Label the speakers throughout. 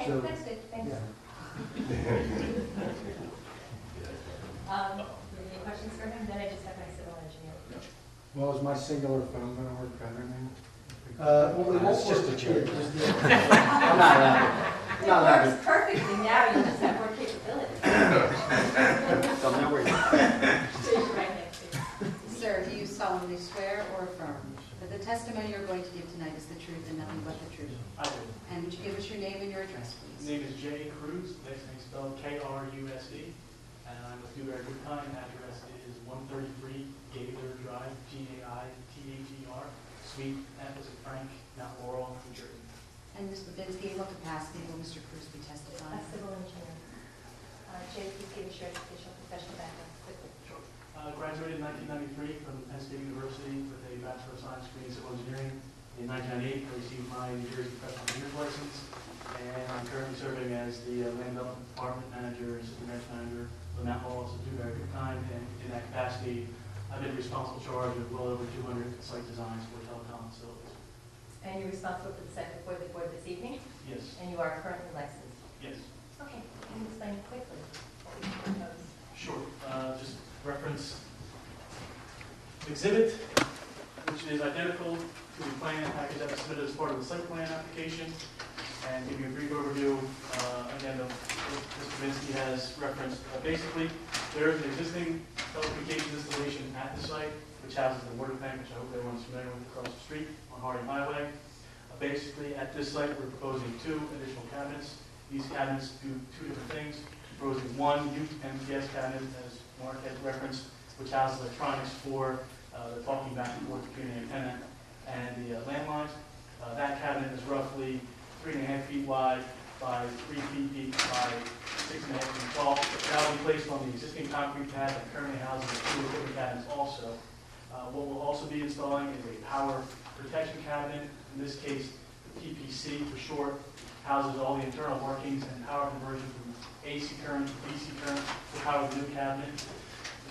Speaker 1: Okay,
Speaker 2: So,
Speaker 1: that's good, thanks.
Speaker 2: Yeah.
Speaker 1: Any questions for him? Then I just have my civil engineer.
Speaker 3: Well, is my singular phone gonna work better now?
Speaker 2: Well, it won't
Speaker 3: It's just a
Speaker 2: work.
Speaker 3: joke.
Speaker 2: Yeah, just- I'm not allowed.
Speaker 1: It
Speaker 2: Not allowed.
Speaker 1: works perfectly now, you just have more capability.
Speaker 2: So now we're.
Speaker 1: Raise your right hand, please.
Speaker 4: Sir, do you solemnly swear or affirm that the testimony you're going to give tonight is the truth and nothing but the truth?
Speaker 5: I do.
Speaker 4: And would you give us your name and your address,
Speaker 5: His
Speaker 4: please?
Speaker 5: name is Jay Cruz, next name spelled Krusd, and I'm with Dewberry Good Time. Address is 133 Gaither Drive, Gaither, Suite F as in Frank, Mount Laurel, New Jersey.
Speaker 4: And Ms. Babinski, in what capacity will Mr. Cruz be testifying?
Speaker 1: A civil engineer. Jay, please give us your educational professional background quickly.
Speaker 5: Sure. Graduated in 1993 from Penn State University with a Bachelor of Science degree in Civil Engineering. In 1998, I received my New Jersey Professional Engineer's License, and I'm currently serving as the Land Development Department Manager, Assistant Branch Manager of the Mount Laurel, so Dewberry Good Time, and in that capacity, I've been responsible charge of well over 200 site designs for telecom facilities.
Speaker 1: And you're responsible for the site before the board this evening,
Speaker 5: Yes,
Speaker 1: and you are currently licensed.
Speaker 5: yes.
Speaker 1: Okay, can you explain quickly what we propose?
Speaker 5: Sure. Just reference exhibit, which is identical to the plan package that was submitted as part of the site plan application, and give you a brief overview, again, of what Mr. Babinski has referenced. Basically, there is an existing telecommunications installation at the site, which houses the water tank, which I hope everyone's familiar with across the street on Harding Highway. Basically, at this site, we're proposing 2 additional cabinets. These cabinets do 2 different things. We're proposing one UMTS cabinet, as Mark had referenced, which houses electronics for the talking back and forth between the antenna and the landlines. That cabinet is roughly 3.5 feet wide by 3 feet deep by 6.5 feet tall. That will be placed on the existing concrete pad that currently houses the 2 equipment cabinets also. What we'll also be installing is a power protection cabinet. In this case, the PPC for short, houses all the internal workings and power conversion from AC current to DC current to power the new cabinet.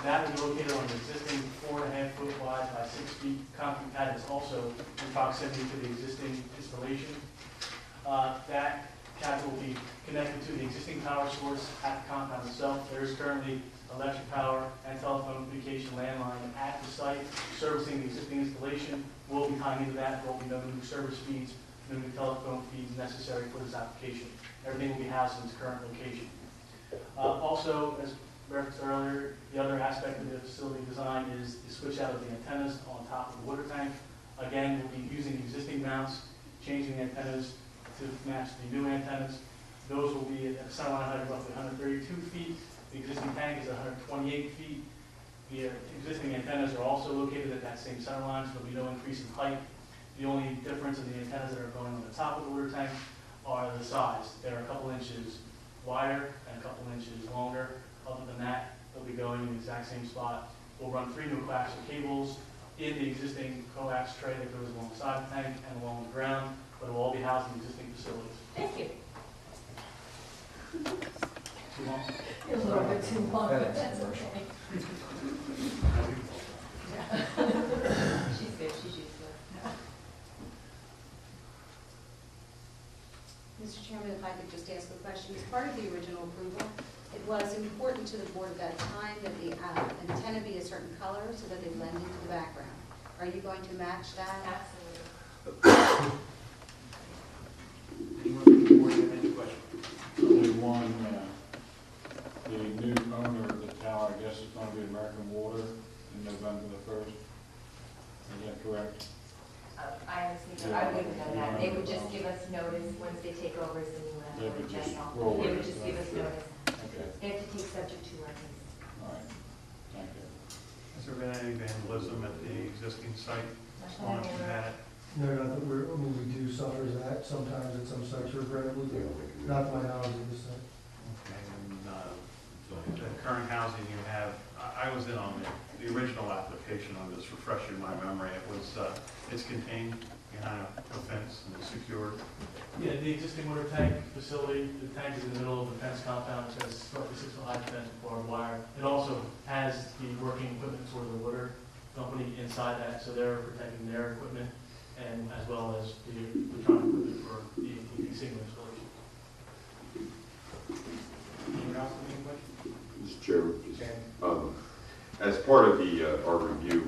Speaker 5: That will be located on an existing 4.5 foot wide by 6 feet concrete pad that's also in proximity to the existing installation. That cabinet will be connected to the existing power source at the compound itself. There is currently electric power and telephone communication landline at the site servicing the existing installation. We'll be tying into that. There will be no new service feeds, no new telephone feeds necessary for this application. Everything will be housed in its current location. Also, as referenced earlier, the other aspect of the facility design is the switch out of the antennas on top of the water tank. Again, we'll be using existing mounts, changing the antennas to match the new antennas. Those will be at a center line height of roughly 132 feet. The existing tank is 128 feet. The existing antennas are also located at that same center line, so there'll be no increase in height. The only difference in the antennas that are going on the top of the water tank are the size. They're a couple inches wider and a couple inches longer. Other than that, they'll be going in the exact same spot. We'll run 3 new coaxial cables in the existing coax tray that goes alongside the tank and along the ground, but it will all be housed in existing facilities.
Speaker 1: Thank you.
Speaker 5: Too long?
Speaker 1: You're a little bit too long, but that's okay. She's good, she's used to it.
Speaker 4: Mr. Chairman, if I could just ask a question. As part of the original approval, it was important to the board at that time that the antenna be a certain color so that they blend into the background. Are you going to match that?
Speaker 1: Absolutely.
Speaker 5: Anyone from the board have any questions?
Speaker 6: Only one, the new owner of the tower, I guess it's going to be American Water in November the 1st. Is that correct?
Speaker 1: I honestly, I wouldn't know that. They would just give us notice once they take over as the new
Speaker 6: They
Speaker 1: landlord.
Speaker 6: would just
Speaker 1: That's all.
Speaker 6: roll
Speaker 1: They
Speaker 6: it.
Speaker 1: would just give us notice.
Speaker 6: Okay,
Speaker 1: They have to take subject to license.
Speaker 6: all right. Thank you.
Speaker 7: Has there been any vandalism at the existing site? As long as you had it?
Speaker 2: No, not that we do suffer that sometimes at some sites regrettably, but not my knowledge of this site.
Speaker 7: Okay, and the current housing you have, I was in on the original application. I'm just refreshing my memory. It was, it's contained behind a fence and it's secured.
Speaker 5: Yeah, the existing water tank facility, the tank is in the middle of the fence compound, which has roughly 6 foot high fence with barbed wire. It also has the working equipment for the water company inside that, so they're protecting their equipment and as well as the electronic equipment for the signal installation.
Speaker 8: Chairman, as part of our review,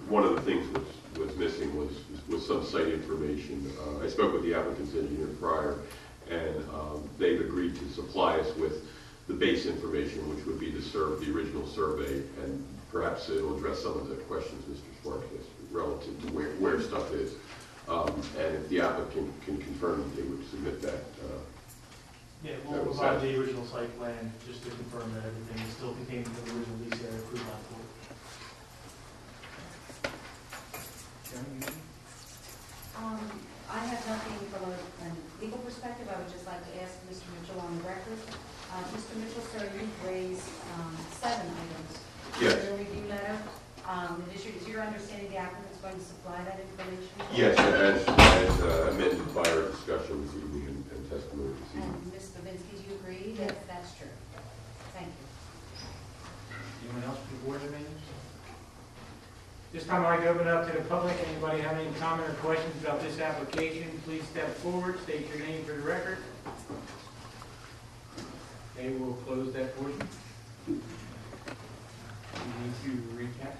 Speaker 8: one of the things was missing was some site information. I spoke with the applicant's engineer prior, and they've agreed to supply us with the base information, which would be the original survey, and perhaps it'll address some of the questions Mr. Sparks has relative to where stuff is. And if the applicant can confirm that they would submit that.
Speaker 5: Yeah, we'll provide the original site plan just to confirm that everything is still contained in the original lease area approved by the board.
Speaker 4: I have nothing from a legal perspective. I would just like to ask Mr. Mitchell on the record. Mr. Mitchell, sir, you've raised 7 items.
Speaker 8: Yes.
Speaker 4: In your review letter. Is your understanding the applicant's going to supply that information?
Speaker 8: Yes, as amended by our discussion this evening and testimony this evening.
Speaker 4: And Ms. Babinski, do you agree that that's true? Thank you.
Speaker 3: Anyone else from the board have any? This time I'd like to open it up to the public. Anybody have any comment or questions about this application, please step forward, state your name for the record. Okay, we'll close that portion. You need to recap.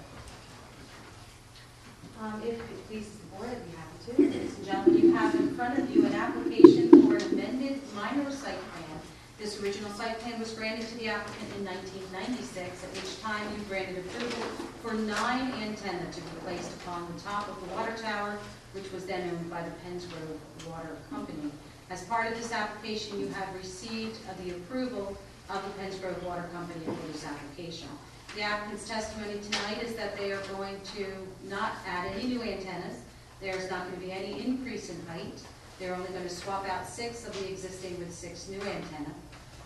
Speaker 4: If it pleases the board, I'd be happy to. Ladies and gentlemen, you have in front of you an application for an amended minor site plan. This original site plan was granted to the applicant in 1996, at which time you granted approval for 9 antennas to be placed upon the top of the water tower, which was then owned by the Pensgrove Water Company. As part of this application, you have received the approval of the Pensgrove Water Company for this application. The applicant's testimony tonight is that they are going to not add any new antennas. There's not going to be any increase in height. They're only going to swap out 6 of the existing with 6 new antennas.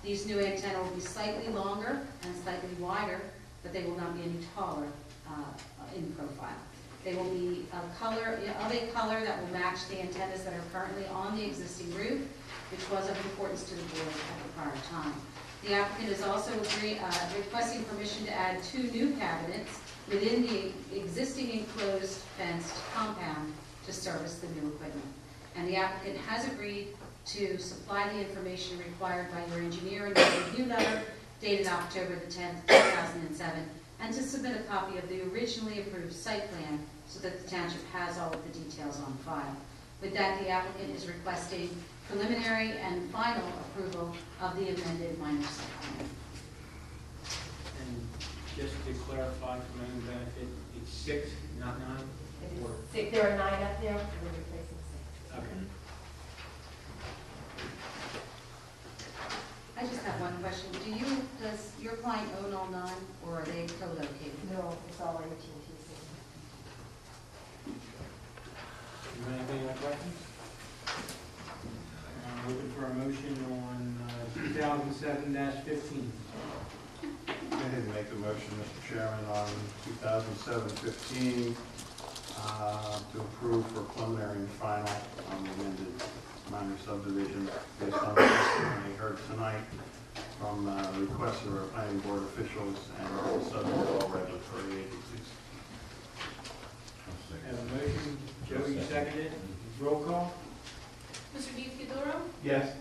Speaker 4: These new antennas will be slightly longer and slightly wider, but they will not be any taller in profile. They will be of a color that will match the antennas that are currently on the existing roof, which was of importance to the board at the prior time. The applicant is also requesting permission to add 2 new cabinets within the existing enclosed fenced compound to service the new equipment. And the applicant has agreed to supply the information required by your engineer in your review letter dated October the 10th, 2007, and to submit a copy of the originally approved site plan so that the township has all of the details on file. With that, the applicant is requesting preliminary and final approval of the amended minor site plan.
Speaker 3: And just to clarify for my own benefit, it's 6, not 9?
Speaker 1: It is 6. There are 9 up there, we're replacing 6.
Speaker 3: Okay.
Speaker 4: I just have one question. Does your client own all 9, or are they co-located?
Speaker 1: No, it's all AT&T.
Speaker 3: Do you have any other questions? Looking for a motion on 2007-15.
Speaker 7: Go ahead and make the motion, Mr. Chairman, on 2007-15 to approve for preliminary and final on the amended minor subdivision based on the testimony heard tonight from requests of our planning board officials and subject to all regulatory agencies.
Speaker 3: Have a motion, Joe, you seconded it. Roll call?
Speaker 9: Mr. DeFiodoro,
Speaker 3: Yes.